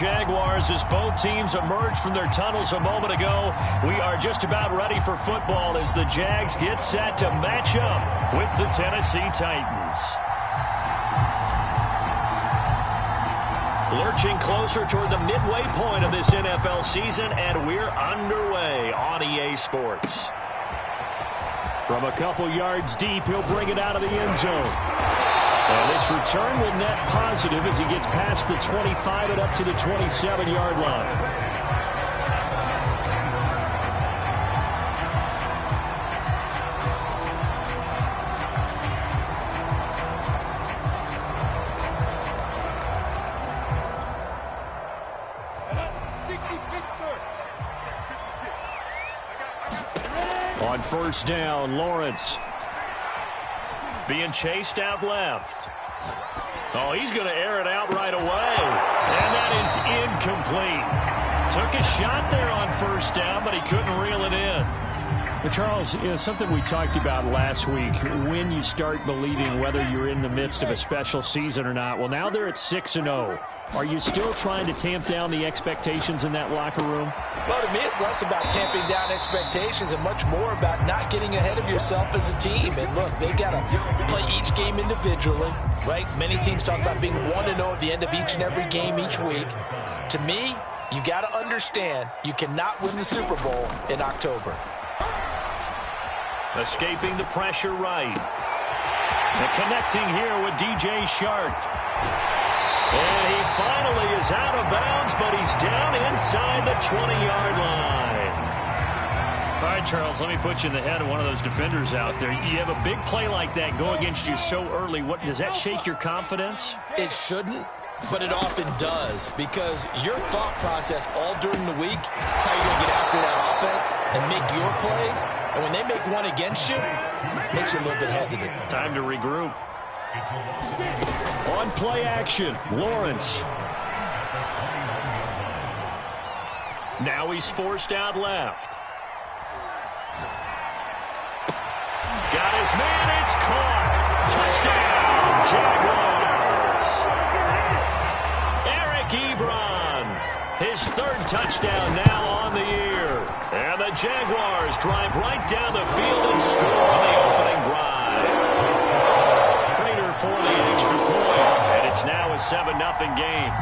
Jaguars as both teams emerge from their tunnels a moment ago. We are just about ready for football as the Jags get set to match up with the Tennessee Titans. Lurching closer toward the midway point of this NFL season, and we're underway on EA Sports. From a couple yards deep, he'll bring it out of the end zone. And this return will net positive as he gets past the 25 and up to the 27-yard line. On first down, Lawrence being chased out left. Oh, he's going to air it out right away. And that is incomplete. Took a shot there on first down, but he couldn't reel it in. But Charles, something we talked about last week, when you start believing whether you're in the midst of a special season or not. Well, now they're at 6-0. Are you still trying to tamp down the expectations in that locker room? Well, to me, it's less about tamping down expectations and much more about not getting ahead of yourself as a team. And look, they've got to play each game individually, right? Many teams talk about being 1-0 at the end of each and every game each week. To me, you got to understand you cannot win the Super Bowl in October. Escaping the pressure right. And connecting here with DJ Shark. And he finally is out of bounds, but he's down inside the 20-yard line. All right, Charles, let me put you in the head of one of those defenders out there. You have a big play like that go against you so early. What does that shake your confidence? It shouldn't, but it often does, because your thought process all during the week is how you're going to get after that offense and make your plays. And when they make one against you, it makes you a little bit hesitant. Time to regroup. On play action, Lawrence. Now he's forced out left. Got his man, it's caught. Touchdown, Jaguars. Eric Ebron, his third touchdown now on the year. And the Jaguars drive right down the field and score on the opening drive. Prater for the extra point, and it's now a 7-0 game.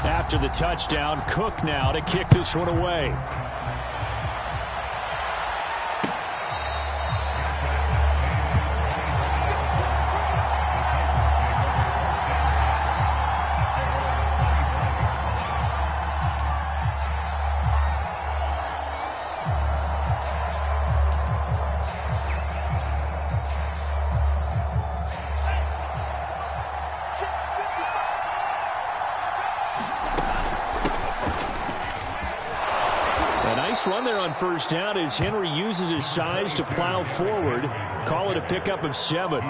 After the touchdown, Cook now to kick this one away. Run there on first down as Henry uses his size to plow forward. Call it a pickup of 7.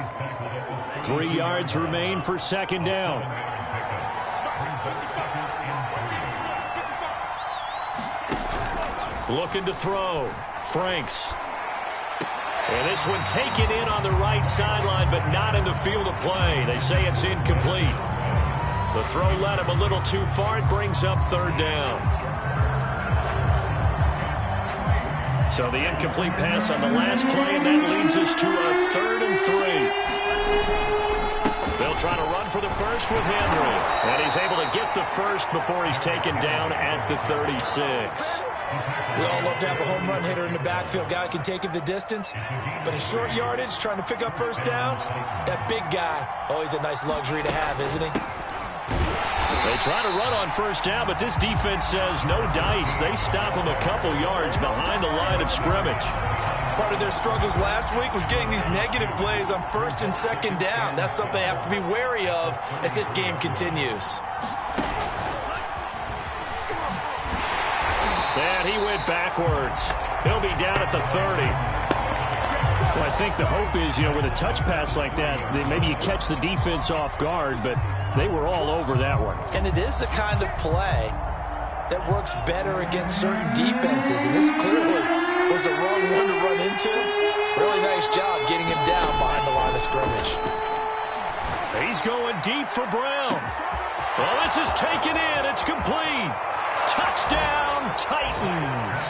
3 yards remain for second down. Looking to throw. Franks. And this one taken in on the right sideline, but not in the field of play. They say it's incomplete. The throw led him a little too far. It brings up third down. So the incomplete pass on the last play, and that leads us to a 3rd and 3. They'll try to run for the first with Henry. And he's able to get the first before he's taken down at the 36. We all love to have a home run hitter in the backfield. Guy can take it the distance. But in short yardage, trying to pick up first downs, that big guy, always a nice luxury to have, isn't he? They try to run on first down, but this defense says no dice. They stop him a couple yards behind the line of scrimmage. Part of their struggles last week was getting these negative plays on first and second down. That's something they have to be wary of as this game continues. And he went backwards. He'll be down at the 30. Well, I think the hope is, with a touch pass like that, maybe you catch the defense off guard, but they were all over that one. And it is the kind of play that works better against certain defenses, and this clearly was the wrong one to run into. Really nice job getting him down behind the line of scrimmage. He's going deep for Brown. Well, this is taken in. It's complete. Touchdown, Titans.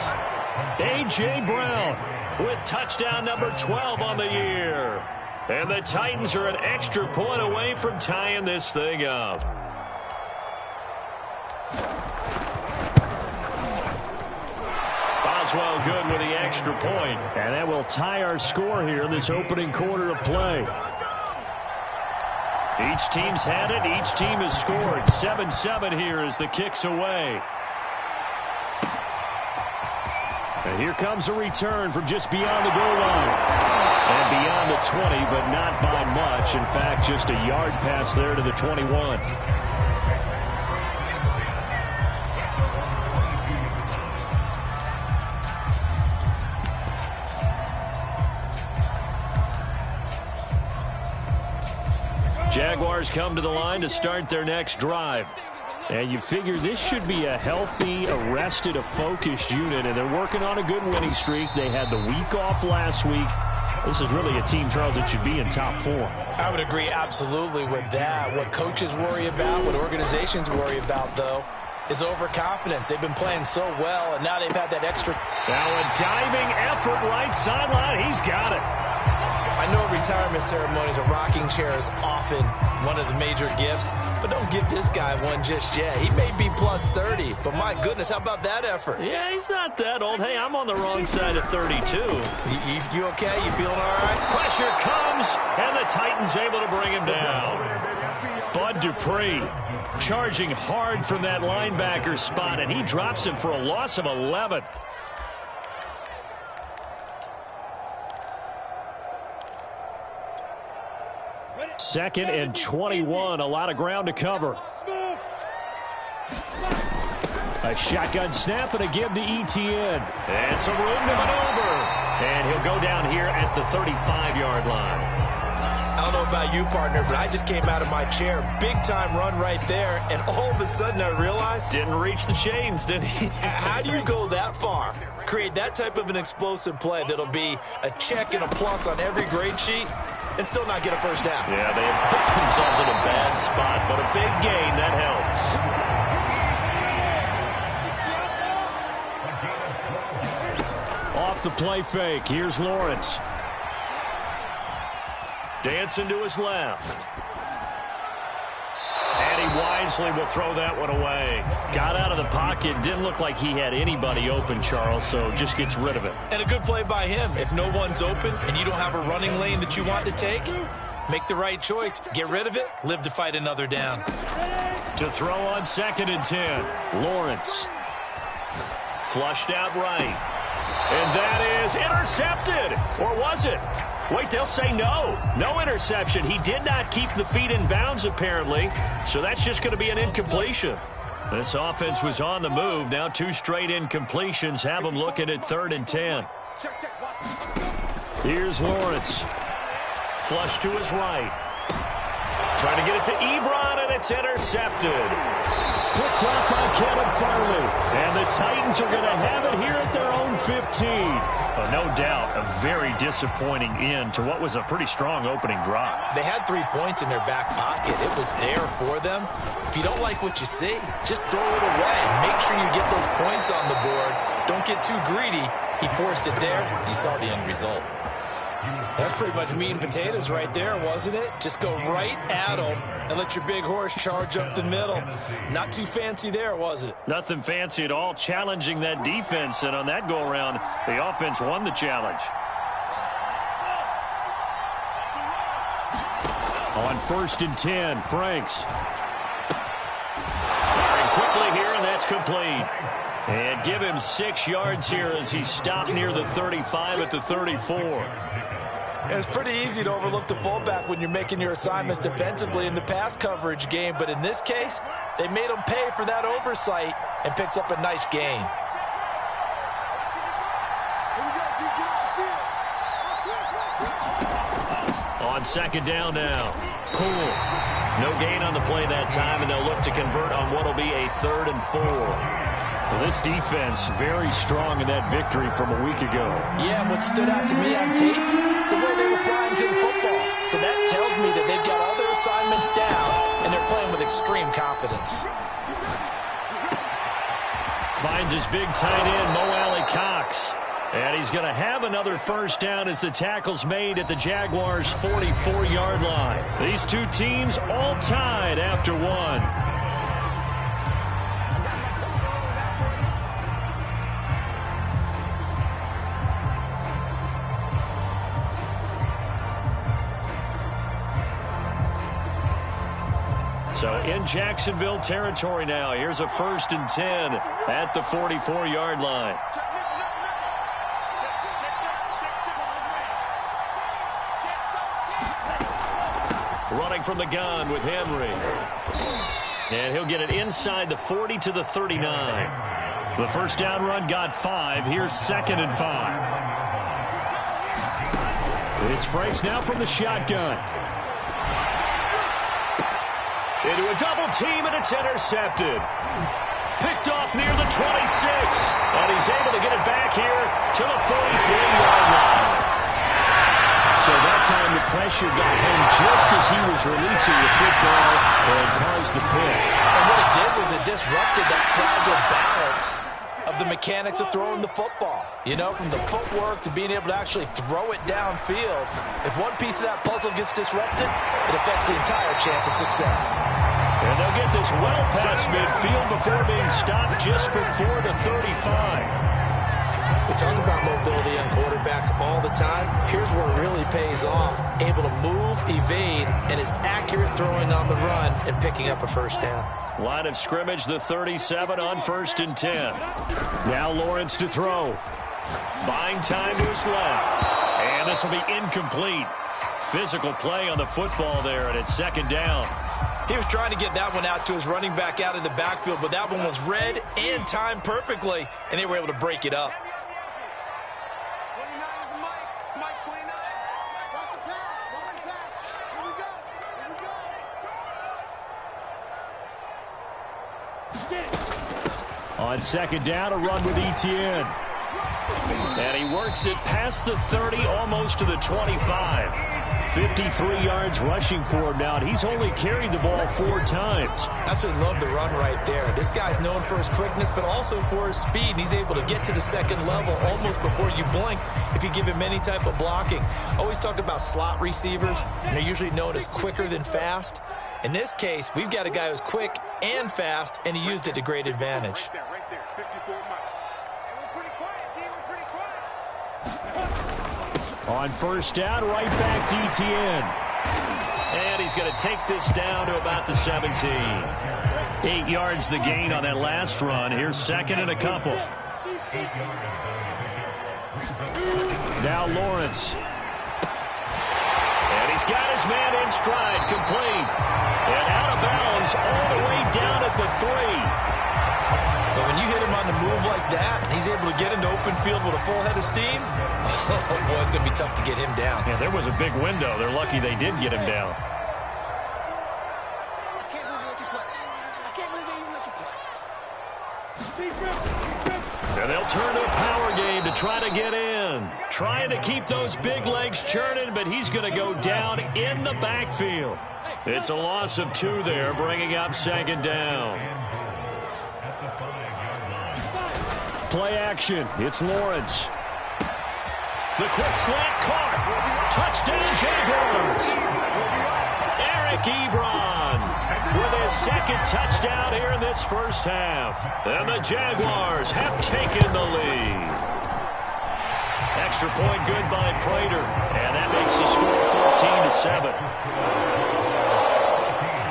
A.J. Brown with touchdown number 12 on the year. And the Titans are an extra point away from tying this thing up. Boswell good with the extra point. And that will tie our score here in this opening quarter of play. Each team's had it. Each team has scored. 7-7 here as the kick's away. And here comes a return from just beyond the goal line. And beyond the 20, but not by much. In fact, just a yard pass there to the 21. Jaguars come to the line to start their next drive. And you figure this should be a healthy, arrested, a focused unit, and they're working on a good winning streak. They had the week off last week. This is really a team, Charles, that should be in top form. I would agree absolutely with that. What coaches worry about, what organizations worry about, though, is overconfidence. They've been playing so well, and now they've had that extra. Now a diving effort right sideline. He's got it. I know retirement ceremonies, a rocking chair is often one of the major gifts, but don't give this guy one just yet. He may be plus 30, but my goodness, how about that effort? Yeah, he's not that old. Hey, I'm on the wrong side of 32. You okay? You feeling all right? Pressure comes, and the Titans able to bring him down. Bud Dupree charging hard from that linebacker spot, and he drops him for a loss of 11. Second and 21, a lot of ground to cover. A shotgun snap and a give to Etienne. And some room to maneuver. And he'll go down here at the 35-yard line. I don't know about you, partner, but I just came out of my chair. Big-time run right there, and all of a sudden I realized... Didn't reach the chains, did he? How do you go that far? Create that type of an explosive play that'll be a check and a plus on every grade sheet and still not get a first down. Yeah, they have put themselves in a bad spot, but a big gain, that helps. Off the play fake, here's Lawrence. Dancing to his left. And he wisely will throw that one away. Got out of the pocket, didn't look like he had anybody open, Charles, so just gets rid of it. And a good play by him. If no one's open and you don't have a running lane that you want to take, make the right choice. Get rid of it, live to fight another down. To throw on 2nd and 10. Lawrence. Flushed out right. And that is intercepted. Or was it? Wait, they'll say no. No interception. He did not keep the feet in bounds, apparently. So that's just going to be an incompletion. This offense was on the move. Now 2 straight incompletions have them looking at 3rd and 10. Here's Lawrence. Flush to his right. Trying to get it to Ebron, and it's intercepted. Picked up by Kevin Farley. And the Titans are going to have it here at their own 15. No doubt, a very disappointing end to what was a pretty strong opening drive. They had 3 points in their back pocket. It was there for them. If you don't like what you see, just throw it away. Make sure you get those points on the board. Don't get too greedy. He forced it there. You saw the end result. That's pretty much meat and potatoes right there, wasn't it? Just go right at them and let your big horse charge up the middle. Not too fancy there, was it? Nothing fancy at all, challenging that defense, and on that go-around, the offense won the challenge. On 1st and 10, Franks. Firing quickly here, and that's complete. And give him 6 yards here as he's stopped near the 35 at the 34. It's pretty easy to overlook the fullback when you're making your assignments defensively in the pass coverage game, but in this case, they made him pay for that oversight and picks up a nice gain. On second down now. Cool. No gain on the play that time, and they'll look to convert on what will be a 3rd and 4. Well, this defense very strong in that victory from a week ago. Yeah, what stood out to me on tape, the way they were flying to the football. So that tells me that they've got all their assignments down, and they're playing with extreme confidence. Finds his big tight end, Mo Alley-Cox. And he's going to have another first down as the tackle's made at the Jaguars' 44-yard line. These two teams all tied after one. So in Jacksonville territory now. Here's a 1st and 10 at the 44-yard line. Running from the gun with Henry. And he'll get it inside the 40 to the 39. The first down run got 5. Here's 2nd and 5. It's Franks now from the shotgun. Into a double team, and it's intercepted. Picked off near the 26. And he's able to get it back here to the 44-yard line. So that time the pressure got him just as he was releasing the football and caused the pick. And what it did was it disrupted that fragile balance of the mechanics of throwing the football. You know, from the footwork to being able to actually throw it downfield. If one piece of that puzzle gets disrupted, it affects the entire chance of success. And they'll get this well past midfield before being stopped just before the 35. We talk about mobility on quarterbacks all the time. Here's where it really pays off. Able to move, evade, and is accurate throwing on the run and picking up a first down. Line of scrimmage, the 37 on 1st and 10. Now Lawrence to throw. Buying time to his left. And this will be incomplete. Physical play on the football there, and it's 2nd down. He was trying to get that one out to his running back out of the backfield, but that one was read and timed perfectly, and they were able to break it up. On 2nd down, a run with Etienne. And he works it past the 30, almost to the 25. 53 yards rushing for him now, and he's only carried the ball 4 times. Absolutely love the run right there. This guy's known for his quickness, but also for his speed, and he's able to get to the 2nd level almost before you blink if you give him any type of blocking. Always talk about slot receivers, and they're usually known as quicker than fast. In this case, we've got a guy who's quick and fast, and he used it to great advantage. On 1st down, right back to Etienne. And he's going to take this down to about the 17. 8 yards the gain on that last run. Here's 2nd and a couple. Now Lawrence. And he's got his man in stride, complete. And out of bounds all the way down at the 3. But when you hit him on the move like that, and he's able to get into open field with a full head of steam, oh boy, it's going to be tough to get him down. Yeah, there was a big window. They're lucky they did get him down. I can't believe they let you play. I can't believe they even let you play. And they'll turn to a power game to try to get in. Trying to keep those big legs churning, but he's going to go down in the backfield. It's a loss of 2 there, bringing up 2nd down. Play action. It's Lawrence. The quick slant caught. Touchdown Jaguars. Eric Ebron with his 2nd touchdown here in this first half. And the Jaguars have taken the lead. Extra point good by Prater. And that makes the score 14-7.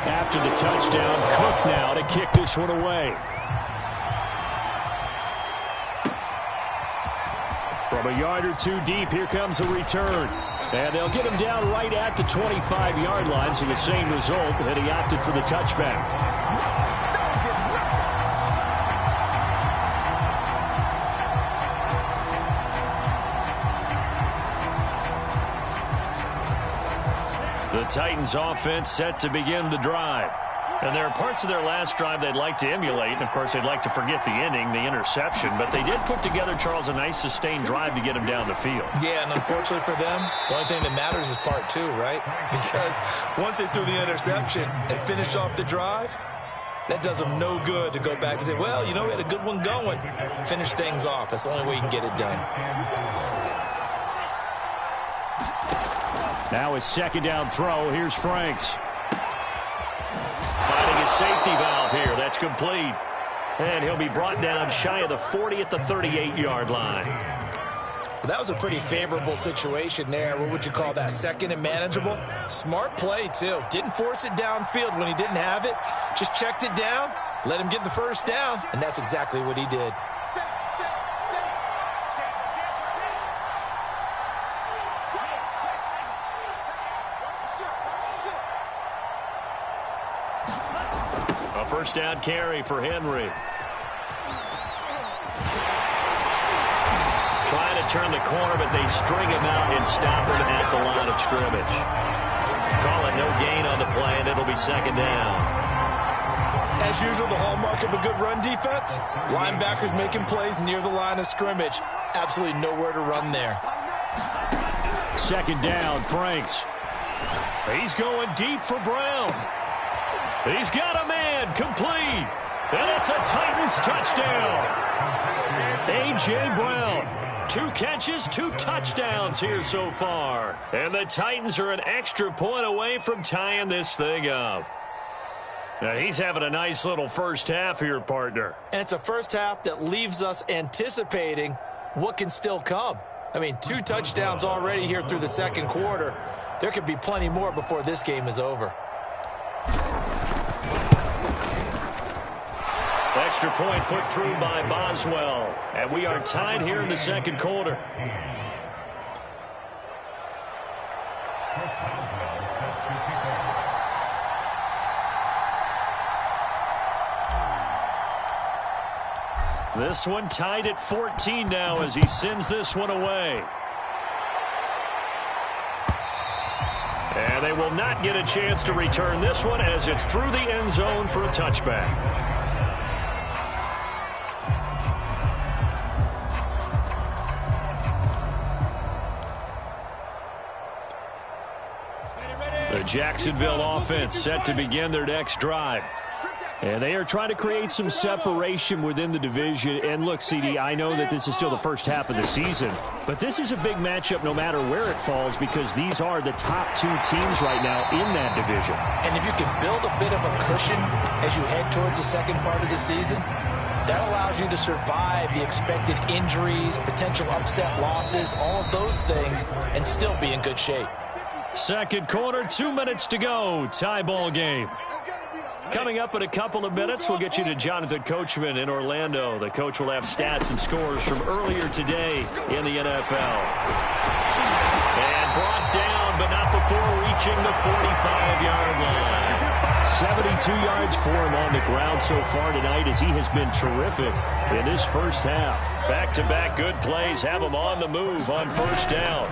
After the touchdown, Cook now to kick this one away. From a yard or 2 deep, here comes a return. And they'll get him down right at the 25-yard line, so the same result, and he opted for the touchback. The Titans offense set to begin the drive. And there are parts of their last drive they'd like to emulate. And, of course, they'd like to forget the inning, the interception. But they did put together, Charles, a nice sustained drive to get him down the field. Yeah, and unfortunately for them, the only thing that matters is part two, right? Because once they threw the interception and finished off the drive, that does them no good to go back and say, well, you know, we had a good one going. Finish things off. That's the only way you can get it done. Now his second down throw. Here's Franks. Finding his safety valve here. That's complete. And he'll be brought down shy of the 40 at the 38-yard line. Well, that was a pretty favorable situation there. What would you call that? Second and manageable? Smart play, too. Didn't force it downfield when he didn't have it. Just checked it down, let him get the first down, and that's exactly what he did. A first down carry for Henry. Trying to turn the corner, but they string him out and stop him at the line of scrimmage. Call it no gain on the play, and it'll be second down. As usual, the hallmark of a good run defense, linebackers making plays near the line of scrimmage. Absolutely nowhere to run there. Second down, Franks. He's going deep for Brown. He's got a man, complete. And it's a Titans touchdown. A.J. Brown, 2 catches, 2 touchdowns here so far. And the Titans are an extra point away from tying this thing up. Now, he's having a nice little first half here, partner. And it's a first half that leaves us anticipating what can still come. I mean, 2 touchdowns already here through the second quarter. There could be plenty more before this game is over. Extra point put through by Boswell. And we are tied here in the second quarter. This one tied at 14 now as he sends this one away. And they will not get a chance to return this one as it's through the end zone for a touchback. The Jacksonville offense set to begin their next drive. And they are trying to create some separation within the division. And look, CD, I know that this is still the first half of the season, but this is a big matchup no matter where it falls because these are the top 2 teams right now in that division. And if you can build a bit of a cushion as you head towards the second part of the season, that allows you to survive the expected injuries, potential upset losses, all of those things, and still be in good shape. Second quarter, 2 minutes to go. Tie ball game. Coming up in a couple of minutes, we'll get you to Jonathan Coachman in Orlando. The coach will have stats and scores from earlier today in the NFL. And brought down, but not before reaching the 45-yard line. 72 yards for him on the ground so far tonight as he has been terrific in this first half. Back-to-back good plays have him on the move on first down.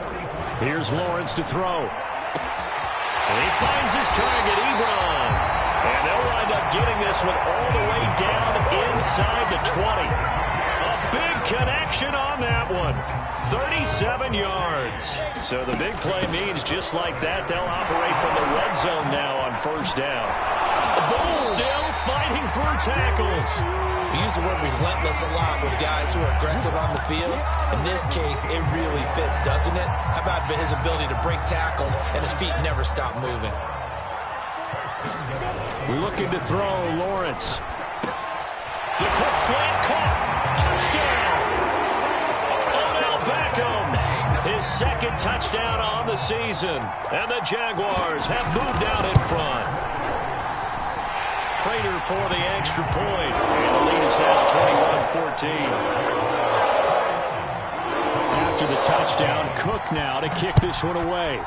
Here's Lawrence to throw. And he finds his target, Ebron. And they'll wind up getting this one all the way down inside the 20. A big connection on that one. 37 yards. So the big play means just like that, they'll operate from the red zone now on first down. Still fighting for tackles. We use the word relentless a lot with guys who are aggressive on the field. In this case, it really fits, doesn't it? How about his ability to break tackles and his feet never stop moving? Looking to throw, Lawrence. The quick slant caught. Touchdown. Odell Beckham. His second touchdown on the season. And the Jaguars have moved out in front. Prater for the extra point. And the lead is now 21-14. After the touchdown, Cook now to kick this one away.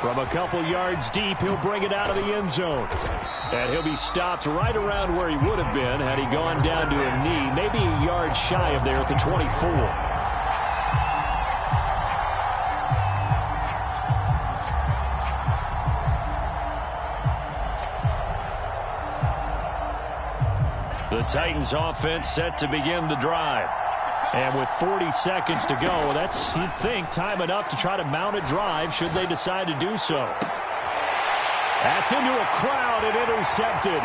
From a couple yards deep, he'll bring it out of the end zone. And he'll be stopped right around where he would have been had he gone down to a knee, maybe a yard shy of there at the 24. The Titans offense set to begin the drive. And with 40 seconds to go, that's, you'd think, time enough to try to mount a drive should they decide to do so. That's into a crowd and intercepted.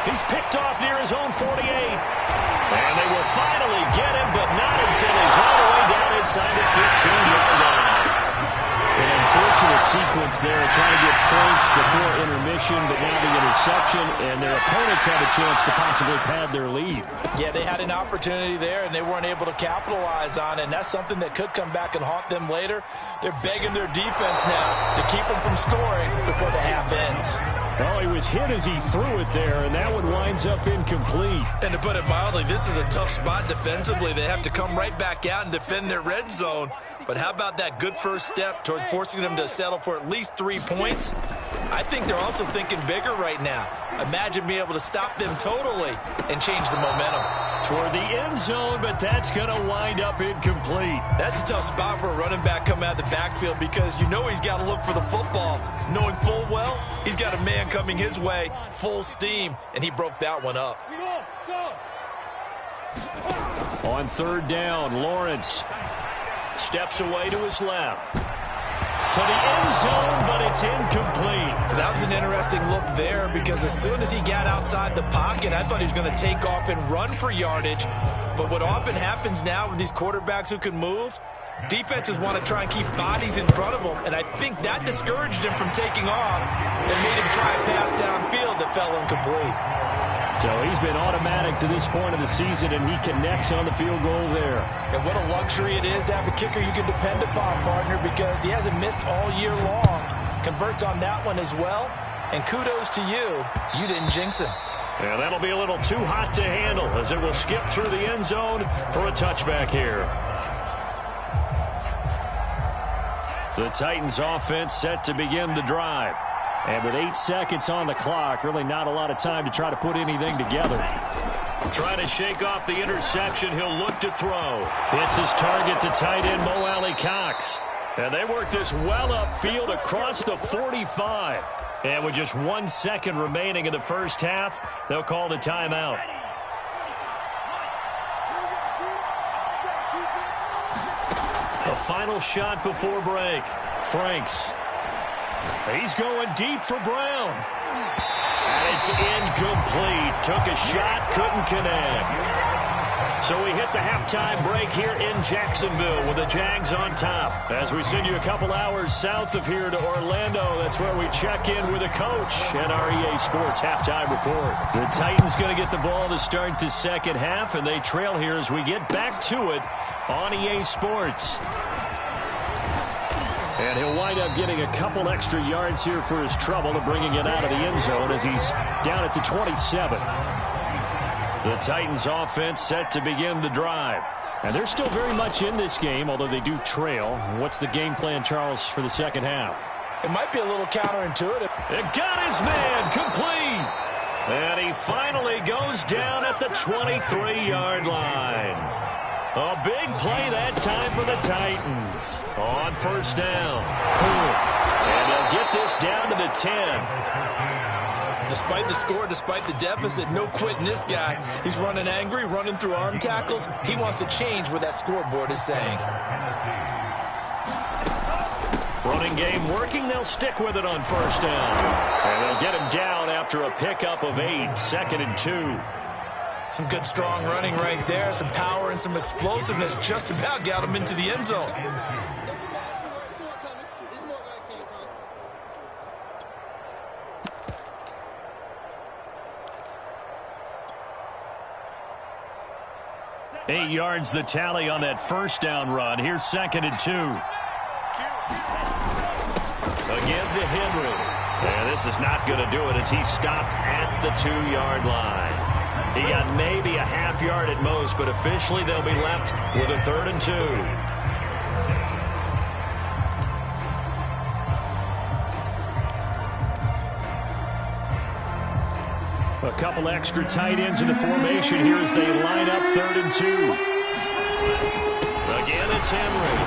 He's picked off near his own 48. And they will finally get him, but not until he's all the way down inside the 15-yard line. An unfortunate sequence there, trying to get points before intermission, but now the interception, and their opponents have a chance to possibly pad their lead. Yeah, they had an opportunity there, and they weren't able to capitalize on it, and that's something that could come back and haunt them later. They're begging their defense now to keep them from scoring before the half ends. Well, he was hit as he threw it there, and that one winds up incomplete. And to put it mildly, this is a tough spot defensively. They have to come right back out and defend their red zone. But how about that good first step towards forcing them to settle for at least 3 points? I think they're also thinking bigger right now. Imagine being able to stop them totally and change the momentum. Toward the end zone, but that's going to wind up incomplete. That's a tough spot for a running back coming out of the backfield because you know he's got to look for the football, knowing full well he's got a man coming his way, full steam, and he broke that one up. On third down, Lawrence steps away to his left. To the end zone, but it's incomplete. That was an interesting look there because as soon as he got outside the pocket, I thought he was going to take off and run for yardage. But what often happens now with these quarterbacks who can move, defenses want to try and keep bodies in front of them, and I think that discouraged him from taking off and made him try a pass downfield that fell incomplete. So he's been automatic to this point of the season, and he connects on the field goal there. And what a luxury it is to have a kicker you can depend upon, partner, because he hasn't missed all year long. Converts on that one as well. And kudos to you. You didn't jinx him. Yeah, that'll be a little too hot to handle as it will skip through the end zone for a touchback here. The Titans offense set to begin the drive. And with 8 seconds on the clock, really not a lot of time to try to put anything together. Trying to shake off the interception, he'll look to throw. It's his target, the tight end, Mo Alley-Cox. And they work this well upfield across the 45. And with just 1 second remaining in the first half, they'll call the timeout. The final shot before break. Franks. He's going deep for Brown. And it's incomplete. Took a shot, couldn't connect. So we hit the halftime break here in Jacksonville with the Jags on top. As we send you a couple hours south of here to Orlando, that's where we check in with the coach at our EA Sports halftime report. The Titans going to get the ball to start the second half, and they trail here as we get back to it on EA Sports. And he'll wind up getting a couple extra yards here for his trouble to bringing it out of the end zone as he's down at the 27. The Titans offense set to begin the drive. And they're still very much in this game, although they do trail. What's the game plan, Charles, for the second half? It might be a little counterintuitive. It got his man complete. And he finally goes down at the 23-yard line. A big play that time for the Titans on first down. And they'll get this down to the 10. Despite the score, despite the deficit, no quitting this guy. He's running angry, running through arm tackles. He wants to change what that scoreboard is saying. Running game working. They'll stick with it on first down. And they'll get him down after a pickup of 8, 2nd and 2. Some good, strong running right there. Some power and some explosiveness just about got him into the end zone. Eight yards the tally on that first down run. Here's 2nd and 2. Again to Henry. And this is not going to do it as he's stopped at the 2-yard line. He got maybe a half yard at most, but officially they'll be left with a 3rd and 2. A couple extra tight ends in the formation here as they line up 3rd and 2. Again, it's Henry.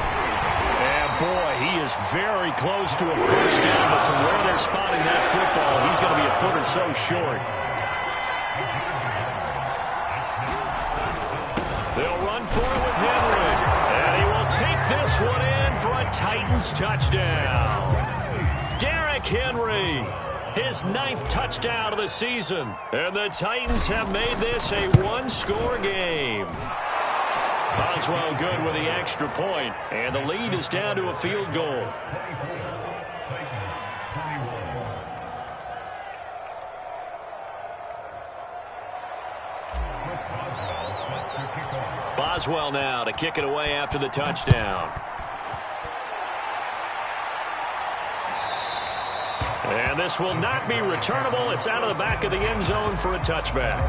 And boy, he is very close to a first down, but from where they're spotting that football, he's going to be a foot or so short. this one in for a Titans touchdown. Derrick Henry, his 9th touchdown of the season. And the Titans have made this a one-score game. Boswell good with the extra point, and the lead is down to a field goal. Boswell now to kick it away after the touchdown. And this will not be returnable. It's out of the back of the end zone for a touchback.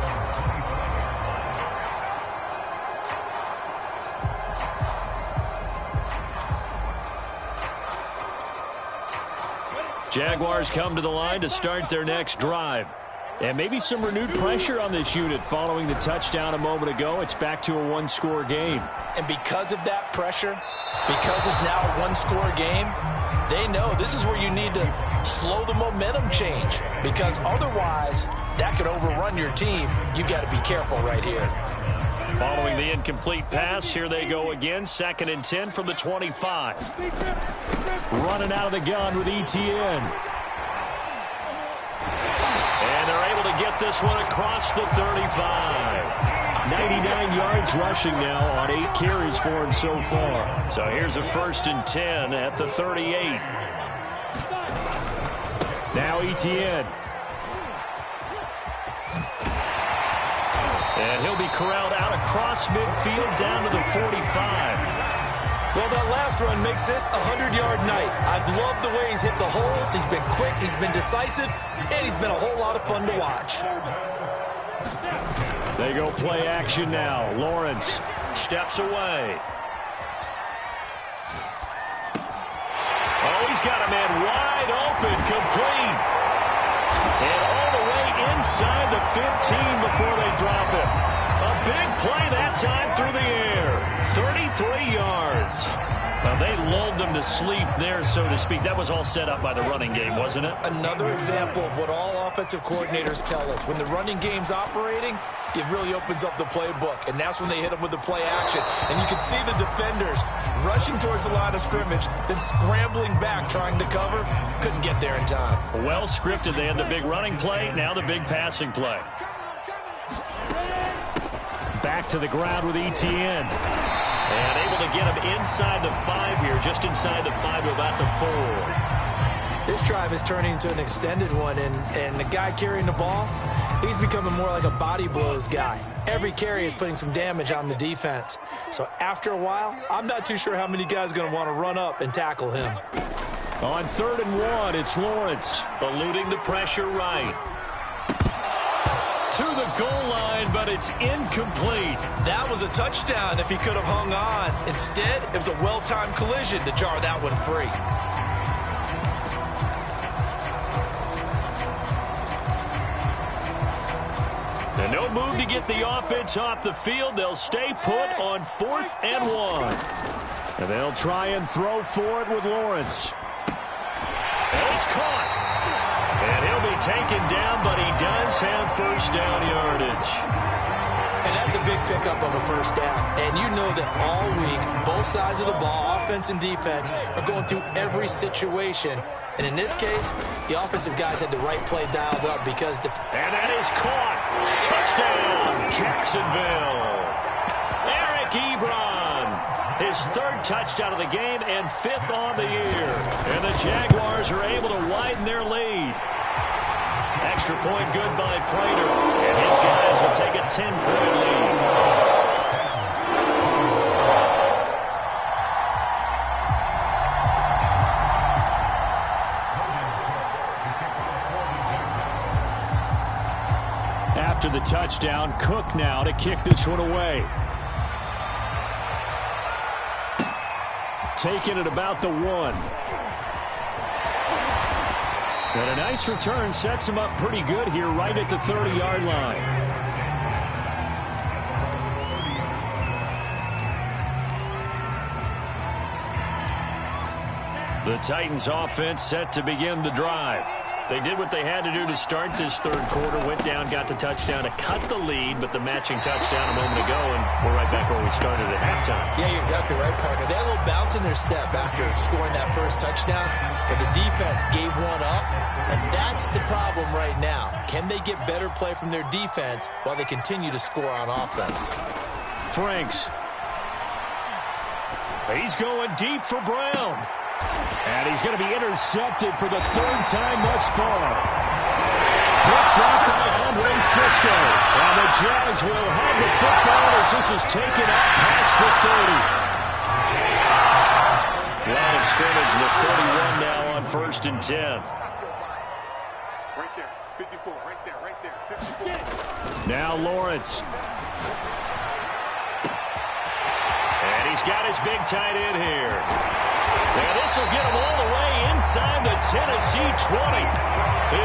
Jaguars come to the line to start their next drive. And maybe some renewed pressure on this unit following the touchdown a moment ago. It's back to a one-score game. And because of that pressure, because it's now a one-score game, they know this is where you need to slow the momentum change, because otherwise that could overrun your team. You've got to be careful right here. Following the incomplete pass, here they go again. 2nd and 10 from the 25. Running out of the gun with Etienne. And they're able to get this one across the 35. 99 yards rushing now on 8 carries for him so far. So here's a 1st and 10 at the 38. Now Etienne. And he'll be corralled out across midfield down to the 45. Well, that last run makes this a 100-yard night. I've loved the way he's hit the holes. He's been quick, he's been decisive, and he's been a whole lot of fun to watch. They go play action now. Lawrence steps away. Oh, he's got a man wide open, complete. And all the way inside the 15 before they drop it. A big play that time through the air. 33 yards. Now, they lulled them to sleep there, so to speak. That was all set up by the running game, wasn't it? Another example of what all offensive coordinators tell us. When the running game's operating, it really opens up the playbook, and that's when they hit them with the play action. And you can see the defenders rushing towards the line of scrimmage, then scrambling back, trying to cover. Couldn't get there in time. Well scripted. They had the big running play, now the big passing play. back to the ground with Etienne. And able to get him inside the 5 here, just inside the 5 to about the 4. This drive is turning into an extended one, and the guy carrying the ball, he's becoming more like a body blows guy. Every carry is putting some damage on the defense. So after a while, I'm not too sure how many guys are going to want to run up and tackle him. On 3rd and 1, it's Lawrence. Eluding the pressure right. To the goal line, but it's incomplete. That was a touchdown if he could have hung on. Instead, it was a well-timed collision to jar that one free. And no move to get the offense off the field. They'll stay put on 4th and 1. And they'll try and throw for it with Lawrence. And it's caught. And he'll be taken down, but he does have first down yardage. And that's a big pickup of a first down. And you know that all week, both sides of the ball, offense and defense, are going through every situation. And in this case, the offensive guys had the right play dialed up because... And that is caught. Touchdown, Jacksonville. Eric Ebron. His 3rd touchdown of the game and 5th on the year. And the Jaguars are able to widen their lead. Extra point good by Prater. And his guys will take a 10-point lead. After the touchdown, Cook now to kick this one away. Taking it about the 1. And a nice return sets him up pretty good here right at the 30-yard line. The Titans offense set to begin the drive. They did what they had to do to start this third quarter, went down, got the touchdown to cut the lead, but the matching touchdown a moment ago, and we're right back where we started at halftime. Yeah, you're exactly right, partner. They had a little bounce in their step after scoring that first touchdown, but the defense gave one up, and that's the problem right now. Can they get better play from their defense while they continue to score on offense? Franks. He's going deep for Brown. And he's going to be intercepted for the third time thus far. Picked up by Andre Cisco. And the Jags will have the football as this is taken up past the 30. Line of scrimmage, the 31 now on 1st and 10. Right there, 54, right there, 54. Now Lawrence. And he's got his big tight end here. And this will get him all the way inside the Tennessee 20.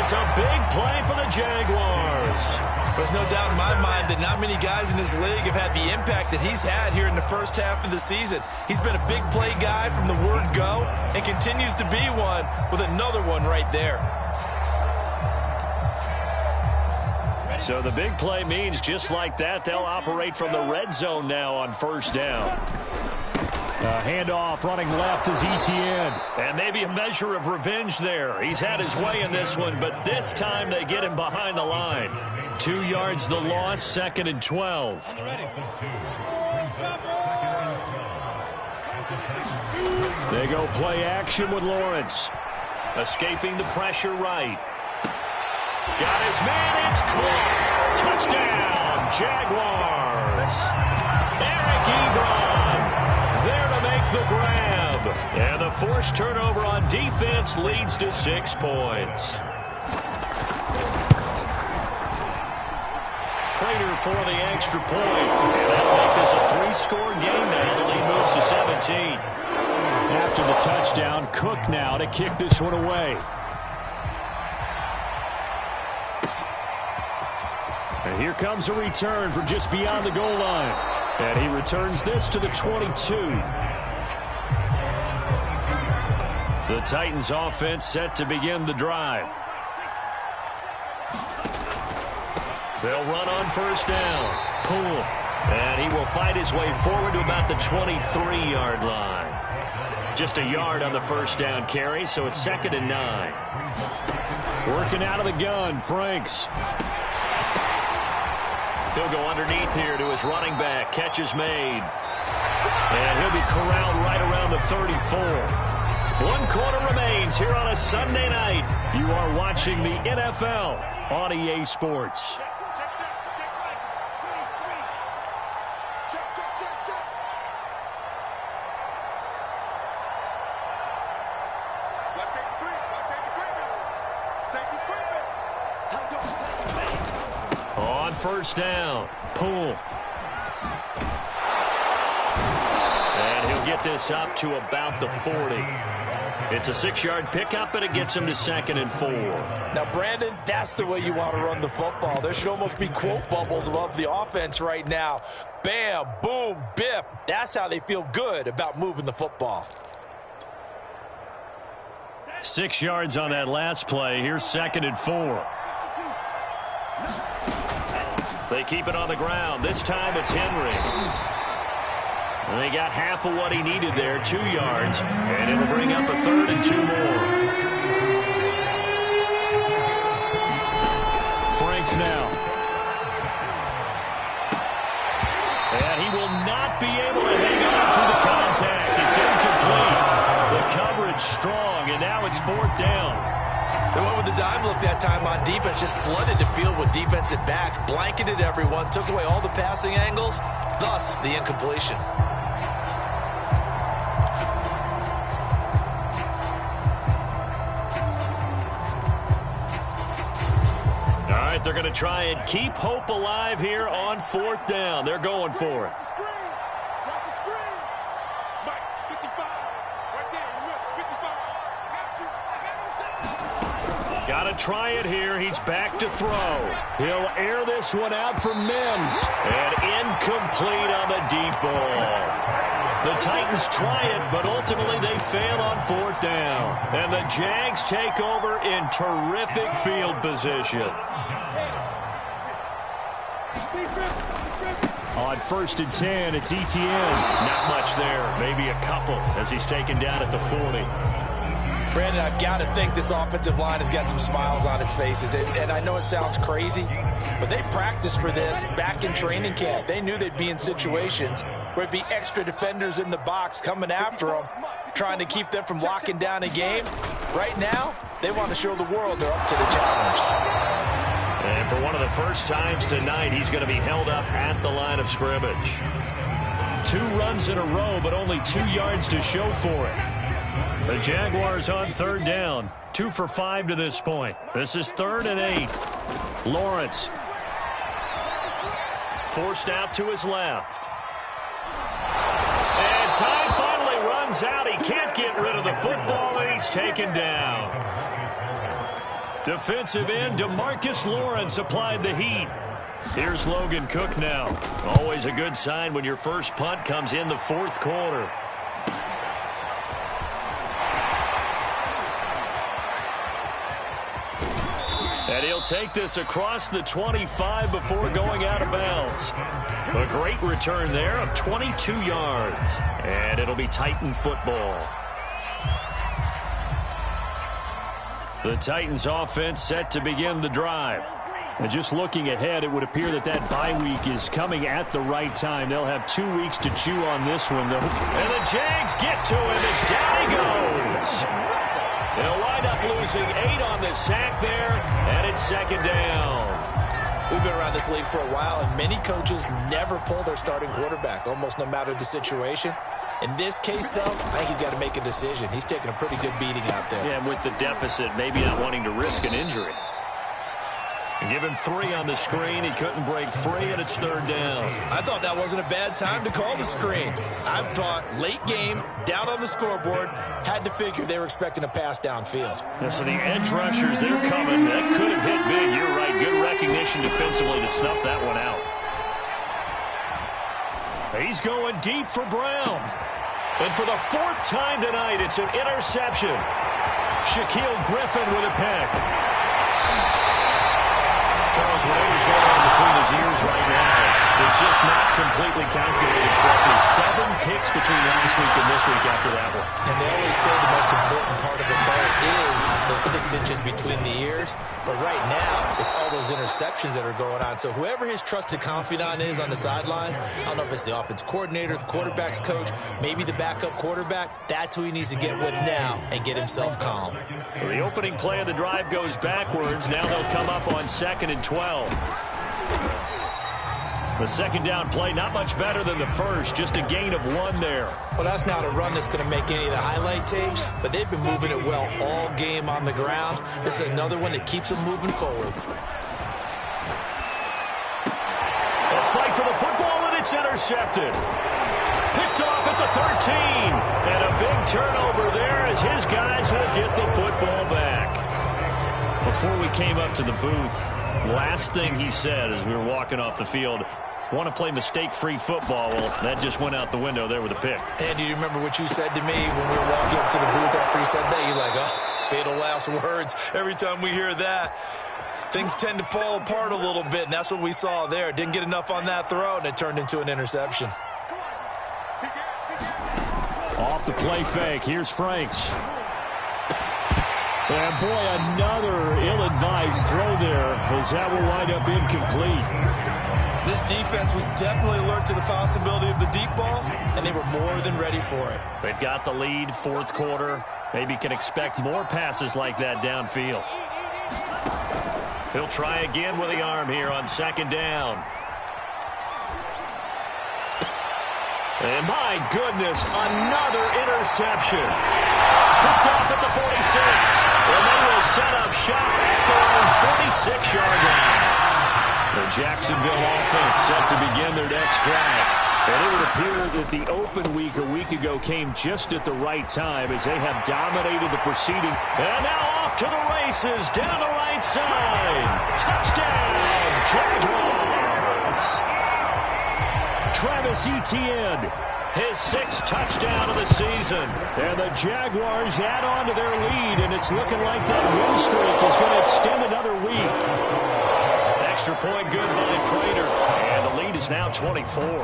It's a big play for the Jaguars. There's no doubt in my mind that not many guys in this league have had the impact that he's had here in the first half of the season. He's been a big play guy from the word go and continues to be one with another one right there. So the big play means just like that, they'll operate from the red zone now on 1st down. Handoff running left is Etienne. And maybe a measure of revenge there. He's had his way in this one, but this time they get him behind the line. 2 yards the loss, 2nd and 12. They go play action with Lawrence. Escaping the pressure right. Got his man, it's caught. Touchdown, Jaguars. Eric Ebron there to make the grab. And the forced turnover on defense leads to 6 points. Prater for the extra point. And that'll make this a 3-score game now. The lead moves to 17. After the touchdown, Cook now to kick this one away. And here comes a return from just beyond the goal line. And he returns this to the 22. The Titans offense set to begin the drive. They'll run on 1st down. Pull. And he will fight his way forward to about the 23-yard line. Just a yard on the 1st down carry, so it's 2nd and 9. Working out of the gun, Franks. He'll go underneath here to his running back. Catch is made. And he'll be corralled right around the 34. 1 quarter remains here on a Sunday night. You are watching the NFL on EA Sports. On 1st down, pull. And he'll get this up to about the 40. It's a 6-yard pickup, and it gets him to 2nd and 4. Now, Brandon, that's the way you want to run the football. There should almost be quote bubbles above the offense right now. Bam, boom, biff. That's how they feel good about moving the football. 6 yards on that last play. Here's 2nd and 4. They keep it on the ground. This time it's Henry. And they got half of what he needed there, 2 yards. And it'll bring up a 3rd and 2 more. Franks now. And he will not be able to hang on through the contact. It's incomplete. The coverage strong, and now it's 4th down. They went with the dime look that time on defense, just flooded the field with defensive backs, blanketed everyone, took away all the passing angles, thus the incompletion. All right, they're going to try and keep hope alive here on 4th down. They're going for it. Got to try it here. He's back to throw. He'll air this one out for Mims. And incomplete on the deep ball. The Titans try it, but ultimately they fail on 4th down. And the Jags take over in terrific field position. On 1st and 10, it's ETN. Not much there. Maybe a couple as he's taken down at the 40. Brandon, I've got to think this offensive line has got some smiles on its faces. And I know it sounds crazy, but they practiced for this back in training camp. They knew they'd be in situations where it'd be extra defenders in the box coming after them, trying to keep them from locking down a game. Right now, they want to show the world they're up to the challenge. And for one of the first times tonight, he's going to be held up at the line of scrimmage. 2 runs in a row, but only 2 yards to show for it. The Jaguars on 3rd down. 2 for 5 to this point. This is 3rd and 8. Lawrence forced out to his left. And time finally runs out. He can't get rid of the football, and he's taken down. Defensive end DeMarcus Lawrence applied the heat. Here's Logan Cook now. Always a good sign when your first punt comes in the 4th quarter. And he'll take this across the 25 before going out of bounds. A great return there of 22 yards. And it'll be Titan football. The Titans offense set to begin the drive. And just looking ahead, it would appear that bye week is coming at the right time. They'll have 2 weeks to chew on this one, though. And the Jags get to him as down he goes. They'll wind up losing 8 on the sack there, and it's 2nd down. We've been around this league for a while, and many coaches never pull their starting quarterback, almost no matter the situation. In this case, though, I think he's got to make a decision. He's taking a pretty good beating out there. Yeah, with the deficit, maybe not wanting to risk an injury. And give him 3 on the screen. He couldn't break free, and it's 3rd down. I thought that wasn't a bad time to call the screen. I thought late game, down on the scoreboard, had to figure they were expecting a pass downfield. Yeah, so the edge rushers, they're coming. That could have hit big. You're right. Good recognition defensively to snuff that one out. He's going deep for Brown. And for the 4th time tonight, it's an interception. Shaquille Griffin with a pick. Charles Rader's going on between his ears right now. It's just not completely calculated correctly. 7 picks between last week and this week after that one. And they always say the most important part of a play is those 6 inches between the ears. But right now, it's all those interceptions that are going on. So whoever his trusted confidant is on the sidelines, I don't know if it's the offense coordinator, the quarterback's coach, maybe the backup quarterback, that's who he needs to get with now and get himself calm. So the opening play of the drive goes backwards. Now they'll come up on 2nd and 12. The 2nd down play, not much better than the first, just a gain of 1 there. Well, that's not a run that's going to make any of the highlight tapes, but they've been moving it well all game on the ground. This is another one that keeps them moving forward. A fight for the football, and it's intercepted. Picked off at the 13. And a big turnover there as his guys will get the football back. Before we came up to the booth, last thing he said as we were walking off the field, want to play mistake-free football. Well, that just went out the window there with a pick. And do you remember what you said to me when we were walking up to the booth after he said that? You're like, oh, fatal last words. Every time we hear that, things tend to fall apart a little bit, and that's what we saw there. Didn't get enough on that throw, and it turned into an interception. Off the play fake, here's Franks. And boy, another ill-advised throw there as that will wind up incomplete. This defense was definitely alert to the possibility of the deep ball, and they were more than ready for it. They've got the lead, 4th quarter. Maybe can expect more passes like that downfield. He'll try again with the arm here on 2nd down. And my goodness, another interception. Picked off at the 46. And they will set up shop at their own 46-yard line. The Jacksonville offense set to begin their next drive. And it would appear that the open week a week ago came just at the right time as they have dominated the proceeding. And now off to the races down the right side. Touchdown, Jaguars. Travis Etienne His 6th touchdown of the season. And the Jaguars add on to their lead, and it's looking like that win streak is going to extend another week. Extra point good by Prater. And the lead is now 24.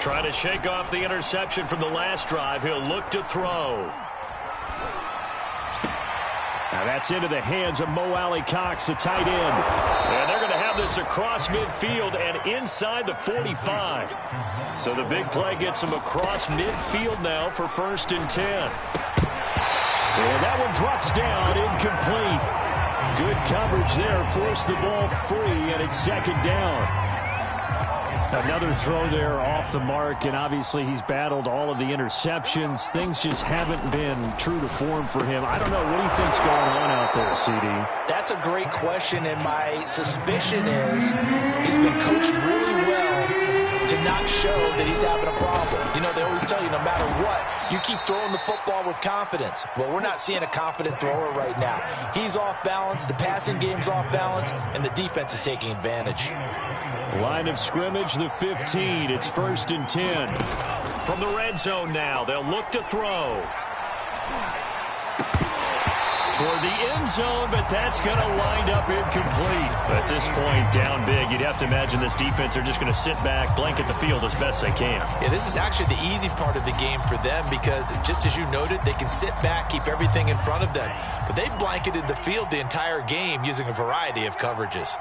Trying to shake off the interception from the last drive. He'll look to throw. Now that's into the hands of Mo Alley-Cox, the tight end. And they're going to have this across midfield and inside the 45. So the big play gets him across midfield now for 1st and 10. And that one drops down, incomplete. Good coverage there, forced the ball free, and it's 2nd down. Another throw there off the mark, and obviously he's battled all of the interceptions. Things just haven't been true to form for him. I don't know. What do you think's going on out there, CD? That's a great question, and my suspicion is he's been coached really well to not show that he's having a problem. You know, they always tell you no matter what, you keep throwing the football with confidence. Well, we're not seeing a confident thrower right now. He's off balance, the passing game's off balance, and the defense is taking advantage. Line of scrimmage, the 15. It's 1st and 10. From the red zone now, they'll look to throw. Toward the end zone, but that's going to wind up incomplete. At this point, down big, you'd have to imagine this defense, they're just going to sit back, blanket the field as best they can. Yeah, this is actually the easy part of the game for them because, just as you noted, they can sit back, keep everything in front of them. But they've blanketed the field the entire game using a variety of coverages.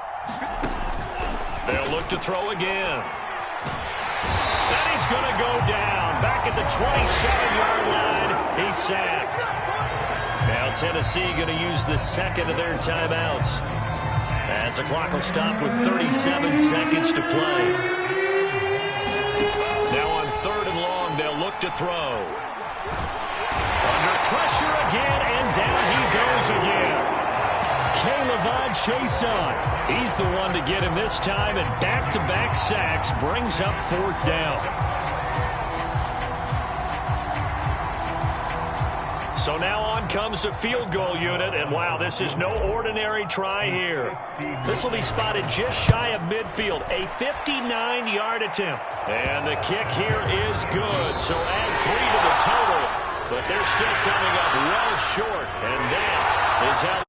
They'll look to throw again. And he's going to go down. Back at the 27-yard line. He's sacked. Now Tennessee going to use the 2nd of their timeouts, as the clock will stop with 37 seconds to play. Now on 3rd and long, they'll look to throw. Under pressure again, and down he goes again. K'Lavon Chason. He's the one to get him this time, and back-to-back sacks brings up 4th down. So now on comes the field goal unit, and wow, this is no ordinary try here. This will be spotted just shy of midfield, a 59-yard attempt. And the kick here is good, so add 3 to the total, but they're still coming up well short, and that is how